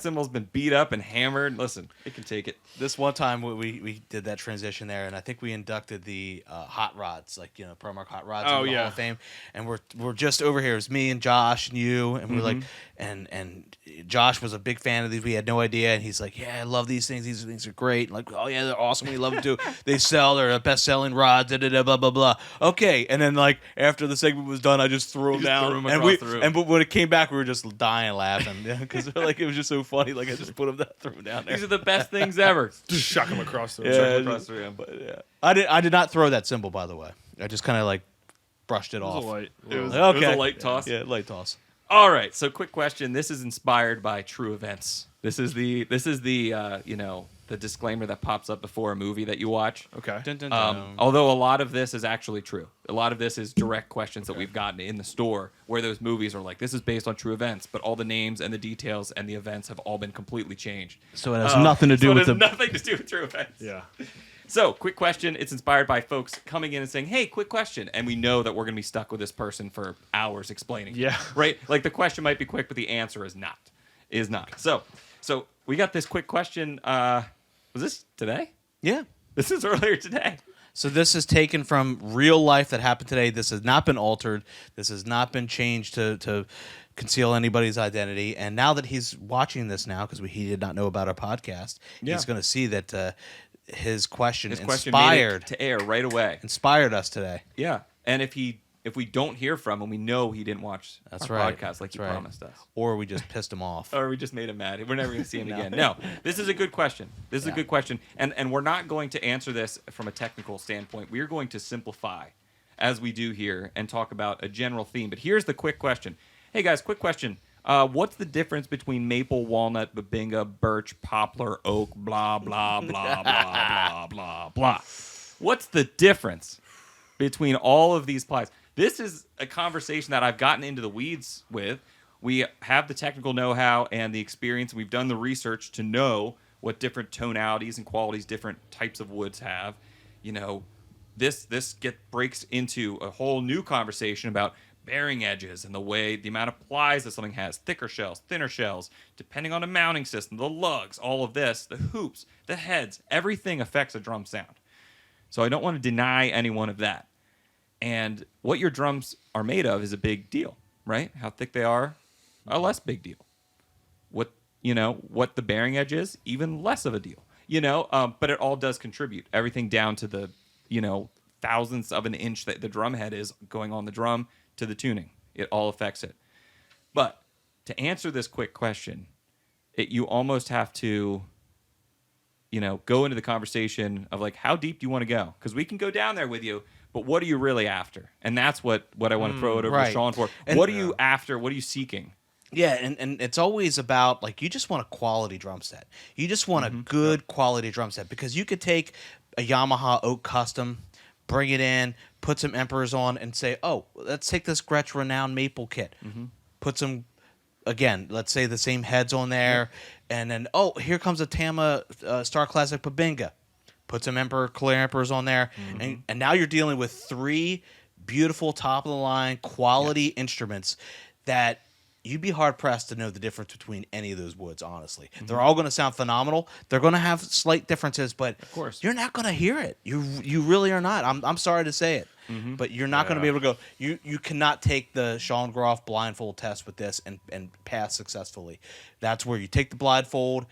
cymbal's been beat up and hammered. Listen, it can take it. This one time we did that transition there, and I think we inducted the hot rods, like Promark hot rods into the Hall of Fame. And we're just over here. It was me and Josh and you, and we're like, and Josh was a big fan of these. We had no idea, and he's like, "Yeah, I love these things. These things are great." And like, "Oh yeah, they're awesome. We love them too. They sell. They're the best selling rods." Da, da, da, blah blah blah. Okay, and then like after the segment was done, I just threw them down, threw 'em and across the room. but when it came back, we were just dying laughing because like it was just so funny. Like I just put them threw them down there. These are the best things ever. Just shuck them across the room. Yeah, Across the room. But yeah, I did not throw that cymbal, by the way. I just kind of like brushed it It off. was a light. It was Okay. a light toss. Yeah, light toss. All right. So, quick question. This is inspired by true events. This is the the disclaimer that pops up before a movie that you watch. Okay. Dun, dun, dun. Although a lot of this is actually true. A lot of this is direct questions that we've gotten in the store where those movies are like, this is based on true events, but all the names and the details and the events have all been completely changed. So it has nothing to do with it has nothing to do with true events. Yeah. So, quick question. It's inspired by folks coming in and saying, hey, quick question. And we know that we're going to be stuck with this person for hours explaining. Yeah. Right? Like, the question might be quick, but the answer is not. So we got this quick question. Was this today? Yeah. This is earlier today. So this is taken from real life that happened today. This has not been altered. This has not been changed to conceal anybody's identity. And now that he's watching this now, because he did not know about our podcast, he's going to see that his question Made inspired it to air right away. inspired us today. Yeah. And if we don't hear from him, we know he didn't watch That's our right. podcast like he That's right. promised us. Or we just pissed him off. Or we just made him mad. We're never going to see him again. No, this is a good question. This is a good question. And we're not going to answer this from a technical standpoint. We're going to simplify, as we do here, and talk about a general theme. But here's the quick question. Hey, guys, quick question. What's the difference between maple, walnut, babinga, birch, poplar, oak, blah, blah, blah, blah, blah, blah, blah? What's the difference between all of these plies? This is a conversation that I've gotten into the weeds with. We have the technical know-how and the experience. We've done the research to know what different tonalities and qualities different types of woods have. This breaks into a whole new conversation about bearing edges and the amount of plies that something has, thicker shells, thinner shells, depending on the mounting system, the lugs, all of this, the hoops, the heads, everything affects a drum sound. So I don't want to deny any one of that. And what your drums are made of is a big deal, right? How thick they are, a less big deal. What the bearing edge is, even less of a deal. But it all does contribute. Everything down to the, thousandths of an inch that the drum head is going on the drum to the tuning. It all affects it. But to answer this quick question, you almost have to, go into the conversation of like, how deep do you want to go? Because we can go down there with you. But what are you really after? And that's what I want to throw it over to Sean for. And what are you after? What are you seeking? Yeah, and it's always about, like, you just want a quality drum set. You just want a good quality drum set, because you could take a Yamaha Oak Custom, bring it in, put some Emperors on, and say, oh, let's take this Gretsch Renown Maple kit. Put some, again, let's say the same heads on there, and then, oh, here comes a Tama Star Classic Babinga. Put some clear Emperors on there, and now you're dealing with three beautiful top-of-the-line quality instruments that you'd be hard-pressed to know the difference between any of those woods, honestly. They're all going to sound phenomenal. They're going to have slight differences, but of course, you're not going to hear it. You really are not. I'm sorry to say it, but you're not going to be able to go. You cannot take the Sean Groff blindfold test with this and pass successfully. That's where you take the blindfold,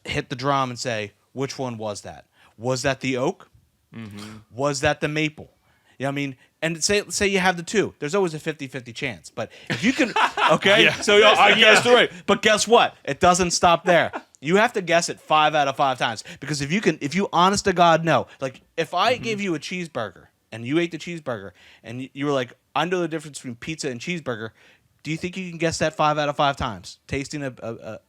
hit the drum, and say, which one was that? Was that the oak? Was that the maple? You know what I mean? And say you have the two. There's always a 50-50 chance. But if you can, okay? So I guessed it right. But guess what? It doesn't stop there. You have to guess it 5 out of 5 times. Because if you honest to God know, like if I gave you a cheeseburger and you ate the cheeseburger and you were like, I know the difference between pizza and cheeseburger, do you think you can guess that 5 out of 5 times? Tasting a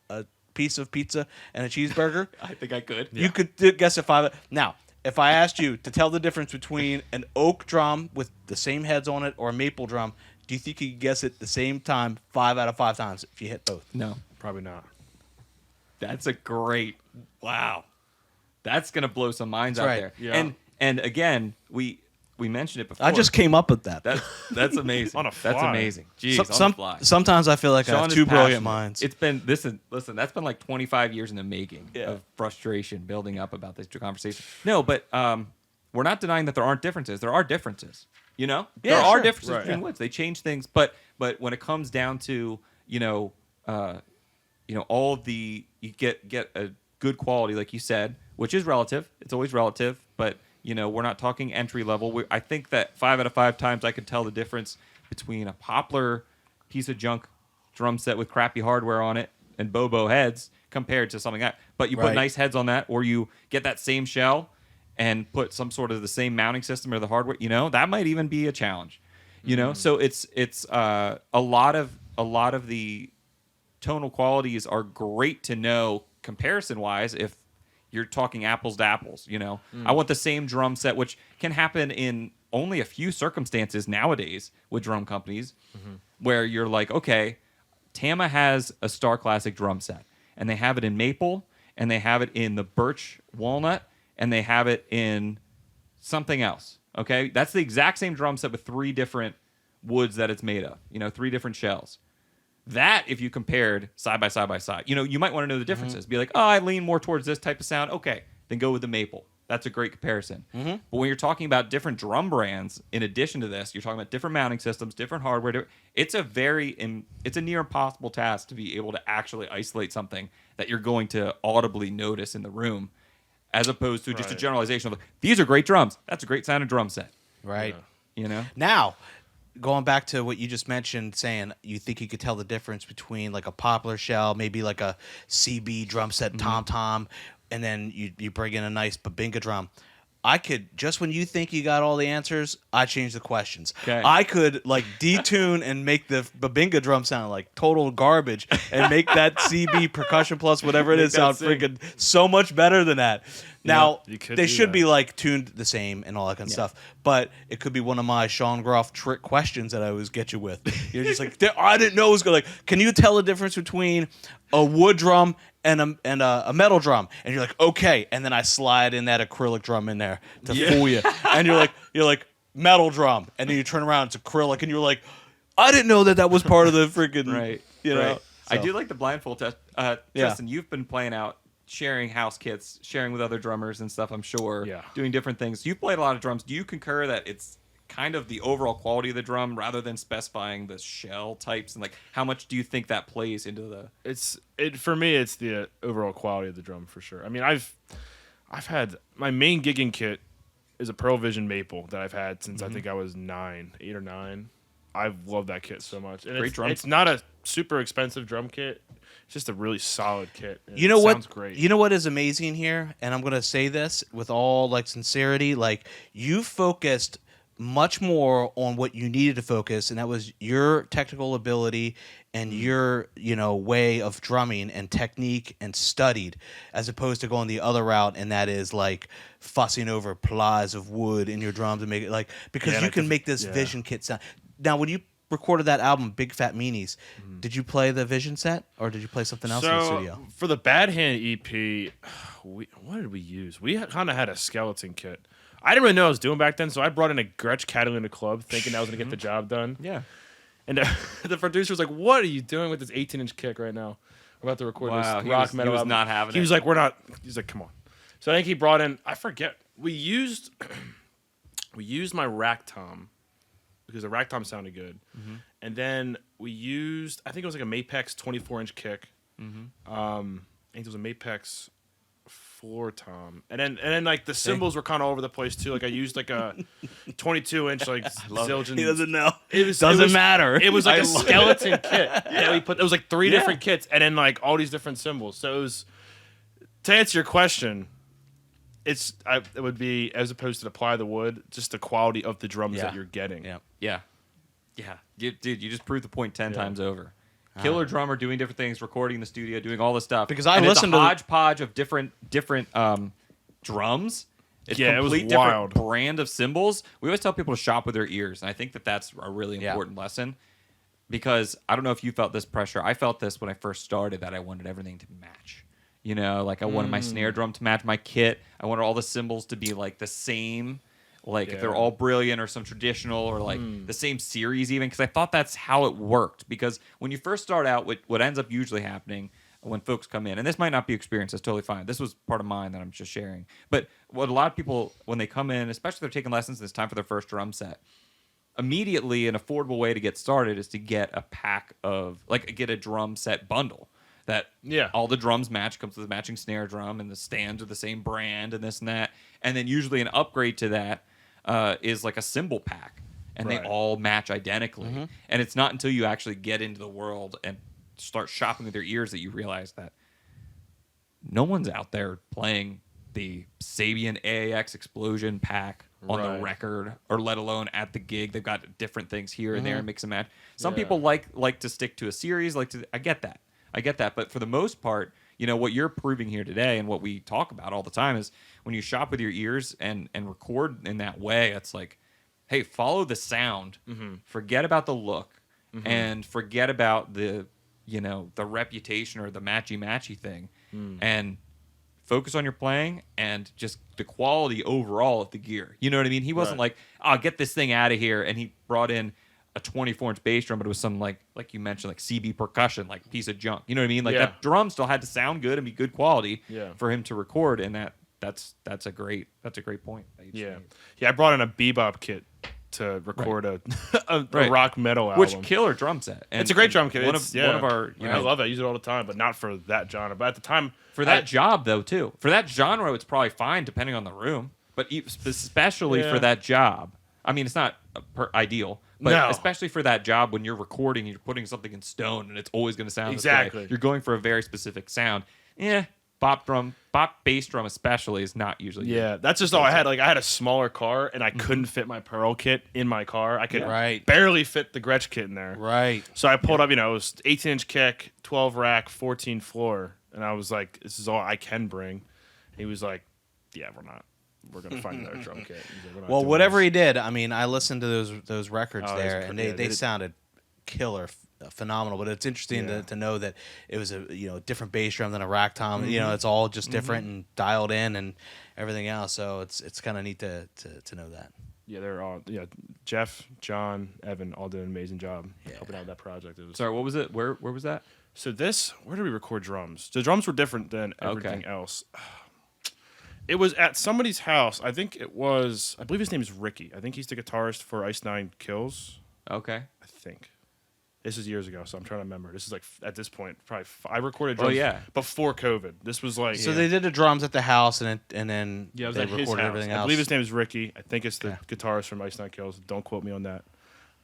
piece of pizza and a cheeseburger? I think I could. You could guess it 5. Now, if I asked you to tell the difference between an oak drum with the same heads on it or a maple drum, do you think you could guess it the same time 5 out of 5 times if you hit both? No. Probably not. That's a great, wow. That's going to blow some minds That's out right. there. Yeah. And again, we mentioned it before. I just came up with that. That's amazing. On a That's fly. amazing. Jeez, on the fly. Sometimes I feel like I Sean have is two brilliant passionate. minds. It's been listen. That's been like 25 years in the making Yeah. of frustration building up about this conversation. No, but we're not denying that there aren't differences. There are differences. You know, Yeah, there are sure. differences Right. between woods. They change things, but when it comes down to all of the you get a good quality, like you said, which is relative. It's always relative, but we're not talking entry level. I think that 5 out of 5 times I could tell the difference between a poplar piece of junk drum set with crappy hardware on it and Bobo heads compared to something like that. But you put Right. nice heads on that, or you get that same shell and put some sort of the same mounting system or the hardware. That might even be a challenge. So it's a lot of the tonal qualities are great to know comparison wise if you're talking apples to apples. I want the same drum set, which can happen in only a few circumstances nowadays with drum companies, where you're like, okay, Tama has a Star Classic drum set, and they have it in maple, and they have it in the birch walnut, and they have it in something else. Okay, that's the exact same drum set with 3 different woods that it's made of. 3 different shells. That, if you compared side by side, you might want to know the differences. Be like, oh, I lean more towards this type of sound. Okay, then go with the maple. That's a great comparison. But when you're talking about different drum brands, in addition to this, you're talking about different mounting systems, different hardware. It's a near impossible task to be able to actually isolate something that you're going to audibly notice in the room, as opposed to just a Right. generalization of, these are great drums. That's a great sounding drum set. Right. Now, going back to what you just mentioned, saying you think you could tell the difference between like a poplar shell, maybe like a CB drum set tom-tom, and then you bring in a nice Babinga drum. I could, just when you think you got all the answers, I change the questions. Okay. I could like detune and make the Babinga drum sound like total garbage and make that CB percussion plus whatever it Make is that sound sing. freaking so much better than that. Now, you could they do should that. be like tuned the same and all that kind of stuff, but it could be one of my Sean Groff trick questions that I always get you with. You're just like, I didn't know it was going to, like, can you tell the difference between a wood drum and a metal drum? And you're like, okay. And then I slide in that acrylic drum in there to fool you. And you're like metal drum. And then you turn around, it's acrylic. And you're like, I didn't know that was part of the freaking, Right. you know. Right. I So, do like the blindfold test. Yeah. Justin, you've been playing out, sharing house kits, sharing with other drummers and stuff, I'm sure. Yeah. Doing different things. You've played a lot of drums. Do you concur that it's kind of the overall quality of the drum rather than specifying the shell types? And like, how much do you think that plays into the... For me, it's the overall quality of the drum for sure. I mean, I've had my main gigging kit is a Pearl Vision Maple that I've had since I think I was 8 or 9. I've loved that kit so much. And Great drum. It's not a super expensive drum kit. It's just a really solid kit. and You know it what? Sounds great. You know what is amazing here, and I'm gonna say this with all like sincerity. Like, you focused much more on what you needed to focus, and that was your technical ability and your way of drumming and technique and studied, as opposed to going the other route, and that is like fussing over plies of wood in your drums and make it like, because Yeah, you like can the- make this yeah. Vision kit sound. Now, when you recorded that album, Big Fat Meanies, did you play the Vision set or did you play something else in the studio? For the Bad Hand EP, what did we use? We kind of had a skeleton kit. I didn't really know what I was doing back then, so I brought in a Gretsch Catalina Club thinking that was going to get the job done. Yeah. And the producer was like, "What are you doing with this 18-inch kick right now? We're about to record Wow, this he rock was- metal he was album." not having He it. was like, "We're not." He's like, "Come on." So I think he brought in. I forget. We used my rack tom because the rack tom sounded good, and then we used. I think it was like a Mapex 24-inch kick. I think it was a Mapex floor tom, and then like the cymbals were kind of over the place too. Like I used like a 22-inch like Zildjian. He doesn't know. Doesn't matter. It was like a skeleton kit. Yeah, we put. It was like 3 different kits, and then like all these different symbols. So it was. To answer your question, it would be, as opposed to the ply of the wood, just the quality of the drums Yeah. that you're getting. Yeah. Yeah. Yeah. Dude, you just proved the point 10 Yeah. times over. Killer drummer doing different things, recording in the studio, doing all this stuff. Because I and listened it's to a the- hodgepodge of different drums. It's Yeah, it was complete different wild. brand of cymbals. We always tell people to shop with their ears, and I think that that's a really Yeah. important lesson. Because I don't know if you felt this pressure. I felt this when I first started, that I wanted everything to match. Like I wanted my snare drum to match my kit. I wanted all the cymbals to be like the same. like if they're Yeah. all brilliant or some traditional or like the same series even, because I thought that's how it worked. Because when you first start out, what ends up usually happening when folks come in, and this might not be experience, that's totally fine. This was part of mine that I'm just sharing. But what a lot of people, when they come in, especially if they're taking lessons and it's time for their first drum set, immediately an affordable way to get started is to get a pack of, like, get a drum set bundle that all the drums match, comes with a matching snare drum, and the stands are the same brand and this and that. And then usually an upgrade to that is like a cymbal pack, and they Right. all match identically. And it's not until you actually get into the world and start shopping with your ears that you realize that no one's out there playing the Sabian AAX Explosion pack on the Right. record, or let alone at the gig. They've got different things here and there, mix and match. Some Yeah. people like to stick to a series. I get that. But for the most part, you know, what you're proving here today and what we talk about all the time is when you shop with your ears and record in that way, it's like, hey, follow the sound, forget about the look, and forget about the, you know, the reputation or the matchy thing, and focus on your playing and just the quality overall of the gear. You know what I mean? He wasn't Right. like, I'll get this thing out of here, and he brought in a 24-inch bass drum, but it was some like you mentioned, like CB percussion, like piece of junk. You know what I mean? Like Yeah. that drum still had to sound good and be good quality Yeah. for him to record, and that's a great point. that you just Yeah, made. yeah. I brought in a bebop kit to record a Right. rock metal album. Which killer drum set. And, It's a great and drum kit. One It's- of yeah. one of our, you I know, love it. I use it all the time, but not for that genre. But at the time, for that job though too. For that genre, it's probably fine depending on the room, but especially Yeah. for that job. I mean, it's not ideal, but No. especially for that job when you're recording, you're putting something in stone, and it's always going to sound this way. Exactly. You're going for a very specific sound. Bop bass drum especially is not usually good. yeah, that's just all I had. Like I had a smaller car, and I couldn't fit my Pearl kit in my car. I could Right. barely fit the Gretsch kit in there. Right. So I pulled up, you know, it was 18-inch kick, 12 rack, 14 floor, and I was like, "This is all I can bring." He was like, "Yeah, we're gonna find another drum kit." He's like, "We're not Well, doing whatever this." he did, I mean, I listened to those records Oh, there, it's and pretty- they yeah, they- sounded killer, phenomenal. But it's interesting Yeah. to know that it was a different bass drum than a rack tom. You know, it's all just different and dialed in and everything else. So it's kind of neat to know that. Yeah, they're all Jeff, John, Evan all did an amazing job Yeah. helping out with that project. It was Sorry, what was it? Where was that? So where did we record drums? The drums were different than everything Okay. else. It was at somebody's house. I believe his name is Ricky. I think he's the guitarist for Ice Nine Kills. Okay. I think. This is years ago, so I'm trying to remember. This is like at this point, probably I recorded Oh, drums yeah. before COVID. This was like So they did the drums at the house, and then yeah, it was they at his recorded house. everything I else. believe his name is Ricky. I think it's the Okay. guitarist from Ice Nine Kills. Don't quote me on that,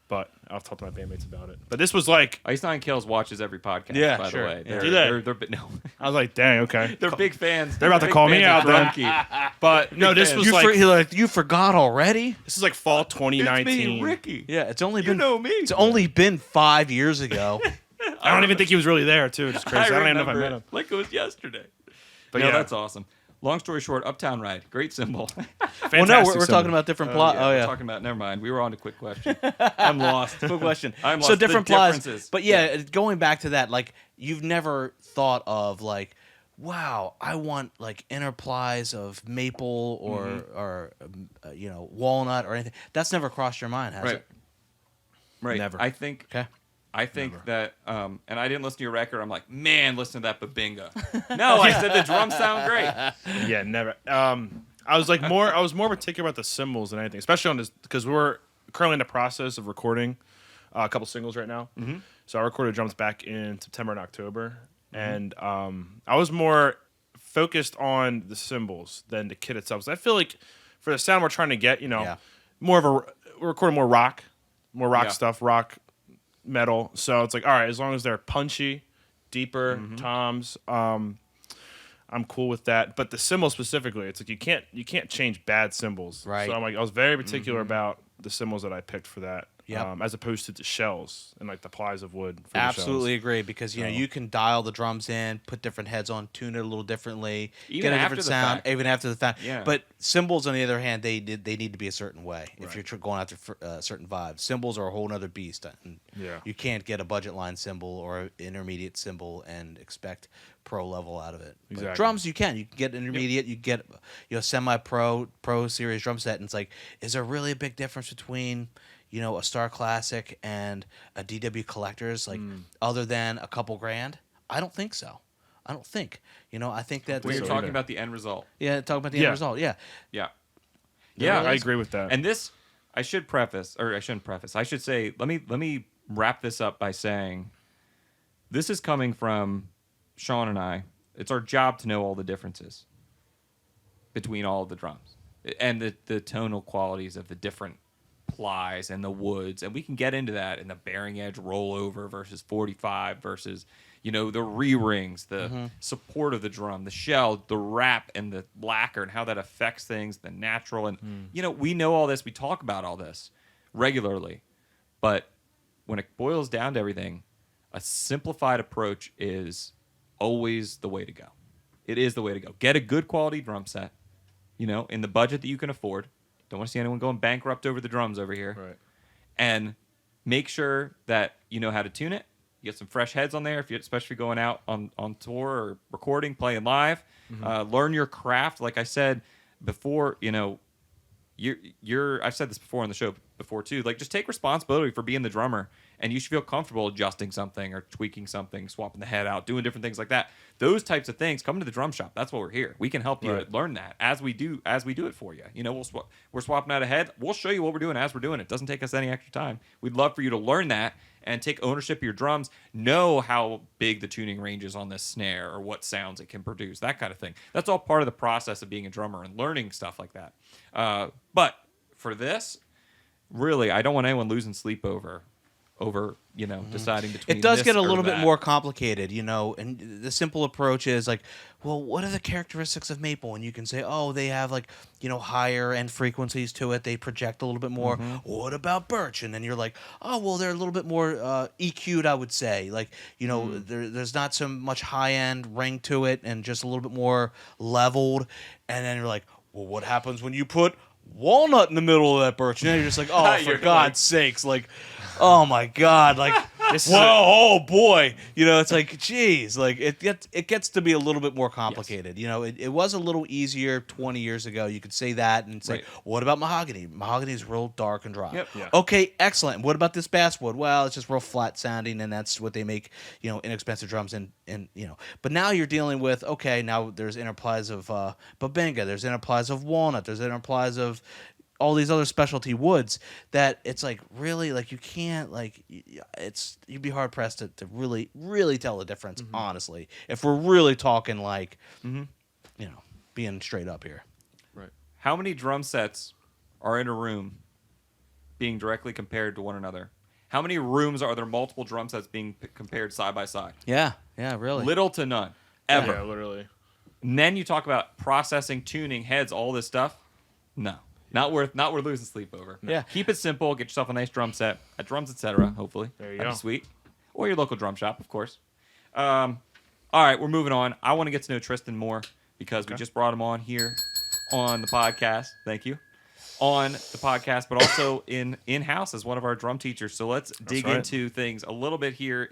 but I'll talk to my bandmates about it. But this was like Ice Nine Kills watches every podcast. Yeah, by sure. the way, Yeah. they're, Do they? no, I was like, dang, okay. they're big fans. They're about to Big call me fans of out then. Drumkey. But no, this fan. was You like you forgot already? this is like fall It's 2019. me, Ricky. Yeah, it's only You been know me. It's only been 5 years ago. I don't even think he was really there too. It's crazy. I don't even know if I remember met it him. like it was yesterday. But no, yeah, that's awesome. Long story short, Uptown Ride, great symbol. Well, no, fantastic we're talking symbol. about different plot. Oh we're yeah. talking about. Never mind. We were on to quick question. I'm lost. Quick question. I'm So lost. different The plots, differences. but yeah, going back to that, like you've never thought of like, wow, I want like inner plies of maple or walnut or anything. That's never crossed your mind, has Right. it? Right. Never. I think. Okay. I think that, and I didn't listen to your record. I'm like, man, listen to that Babinga. No, I said the drums sound great. Yeah, never. I was more particular about the cymbals than anything, especially on this because we're currently in the process of recording a couple singles right now. Mm-hmm. So I recorded drums back in September and October, and I was more focused on the cymbals than the kit itself. So I feel like for the sound we're trying to get, Yeah. we're recording more rock Yeah. stuff, rock metal. So it's like, all right, as long as they're punchy, deeper toms, I'm cool with that. But the cymbals specifically, it's like you can't change bad cymbals. Right. So I'm like, I was very particular about the cymbals that I picked for that. Yep. as opposed to the shells and like the plies of wood. For Absolutely the agree, because you know So- you can dial the drums in, put different heads on, tune it a little differently, Even get a after different the sound, fact. even after the fact. Yeah. But cymbals, on the other hand, they need to be a certain way if Right. you're going after certain vibes. Cymbals are a whole other beast, and Yeah. you can't get a budget line cymbal or an intermediate cymbal and expect pro level out of it. But Exactly. drums, you can get intermediate, you get semi pro series drum set, and it's like, is there really a big difference between a Star Classic and a DW Collector's, like, other than a couple grand? I don't think so. I don't think. I think that When you're so talking either. about the end result. yeah, talk about the Yeah. end result. Yeah. Yeah. Yeah, Yeah, I agree with that. And this, I should preface, or I shouldn't preface. I should say, let me wrap this up by saying, this is coming from Sean and I. It's our job to know all the differences between all of the drums and the tonal qualities of the different plies and the woods, and we can get into that in the bearing edge rollover versus 45 versus the re-rings, the support of the drum, the shell, the wrap, and the lacquer, and how that affects things, the natural, and we know all this, we talk about all this regularly, but when it boils down to everything, a simplified approach is always the way to go. It is the way to go. Get a good quality drum set, in the budget that you can afford. Don't want to see anyone going bankrupt over the drums over here. Right. And make sure that you know how to tune it. You get some fresh heads on there, especially going out on tour or recording, playing live. Learn your craft. Like I said before, I've said this before on the show before too. Like, just take responsibility for being the drummer, and you should feel comfortable adjusting something or tweaking something, swapping the head out, doing different things like that. Those types of things, come to the drum shop. That's why we're here. We can help you Right. learn that as we do it for you. We're swapping out a head. We'll show you what we're doing as we're doing it. Doesn't take us any extra time. We'd love for you to learn that and take ownership of your drums. Know how big the tuning range is on this snare or what sounds it can produce. That kind of thing. That's all part of the process of being a drummer and learning stuff like that. But for this, really, I don't want anyone losing sleep over deciding between It does this get a or little bit that. more complicated, and the simple approach is like, well, what are the characteristics of maple? And you can say, oh, they have like, higher end frequencies to it. They project a little bit more. What about birch? And then you're like, oh, well, they're a little bit more EQ'd, I would say. Like, there's not so much high end ring to it and just a little bit more leveled. And then you're like, well, what happens when you put walnut in the middle of that birch? And then you're just like, oh, for You're God's sakes, like, oh my God, like, This is whoa, oh boy, it's like, geez, like it gets to be a little bit more complicated. It was a little easier 20 years ago. You could say that and say, Right. what about mahogany? Mahogany is real dark and dry. Yep. Yeah. Okay, excellent. What about this basswood? Well, it's just real flat sounding, and that's what they make, inexpensive drums in. But now you're dealing with, okay, now there's interplies of Bubinga, there's interplies of walnut, there's interplies of all these other specialty woods that it's like, really, like, you can't, like, you'd be hard pressed to really, really tell the difference, honestly, if we're really talking like, being straight up here. right. How many drum sets are in a room being directly compared to one another? How many rooms are there multiple drum sets being compared side by side? Yeah, really. Little to none, ever. Yeah, literally. And then you talk about processing, tuning, heads, all this stuff. No, not worth losing sleep over. Yeah. Keep it simple. Get yourself a nice drum set at Drums Etc. Hopefully, There you that'd go. be sweet. Or your local drum shop, of course. All right, we're moving on. I want to get to know Tristan more because we just brought him on here on the podcast. Thank you. On the podcast, but also in-house as one of our drum teachers. So let's dig right. into things a little bit here